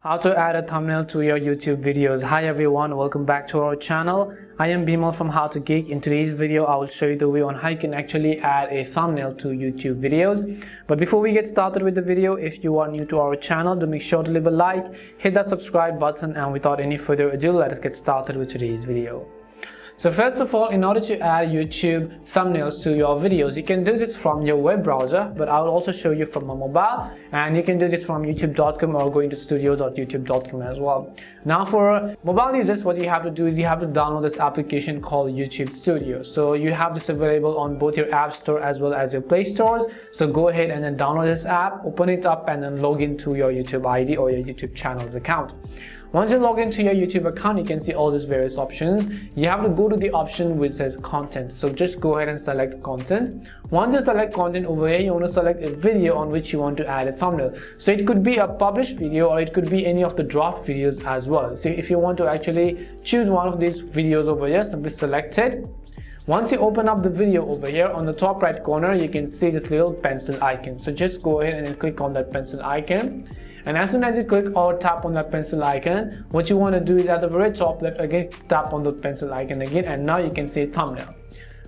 How to add a thumbnail to your YouTube videos. Hi everyone, welcome back to our channel. I am Bimal from How to Geek. In today's video, I will show you the way on how you can actually add a thumbnail to YouTube videos. But before we get started with the video, if you are new to our channel, do make sure to leave a like, hit that subscribe button, and without any further ado, let us get started with today's video. So first of all, in order to add YouTube thumbnails to your videos, you can do this from your web browser, but I will also show you from a mobile, and you can do this from youtube.com or going to studio.youtube.com as well. Now for mobile users, what you have to do is you have to download this application called YouTube Studio. So you have this available on both your App Store as well as your Play Stores. So go ahead and then download this app, open it up, and then log into your YouTube ID or your YouTube channel's account. Once you log into your YouTube account, you can see all these various options. You have to go to the option which says content. So just go ahead and select content. Once you select content over here, you want to select a video on which you want to add a thumbnail. So it could be a published video or it could be any of the draft videos as well. So if you want to actually choose one of these videos over here, simply select it. Once you open up the video over here, on the top right corner, you can see this little pencil icon. So just go ahead and then click on that pencil icon. And as soon as you click or tap on that pencil icon, what you want to do is at the very top left again, tap on the pencil icon again, and now you can see thumbnail.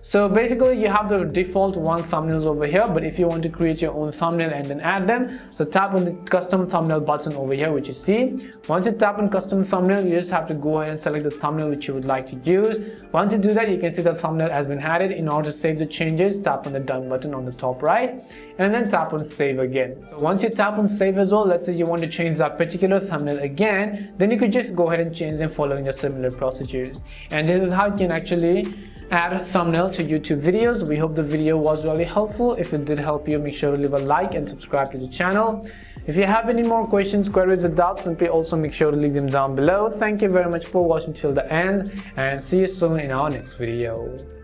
So basically you have the default one thumbnails over here, but if you want to create your own thumbnail and then add them, so tap on the custom thumbnail button over here which you see. Once you tap on custom thumbnail, you just have to go ahead and select the thumbnail which you would like to use. Once you do that, you can see the thumbnail has been added. In order to save the changes, tap on the done button on the top right and then tap on save again. So once you tap on save as well, let's say you want to change that particular thumbnail again, then you could just go ahead and change them following the similar procedures. And this is how you can actually add a thumbnail to YouTube videos. We hope the video was really helpful. If it did help you, make sure to leave a like and subscribe to the channel. If you have any more questions, queries, or doubts, simply also make sure to leave them down below. Thank you very much for watching till the end, and see you soon in our next video.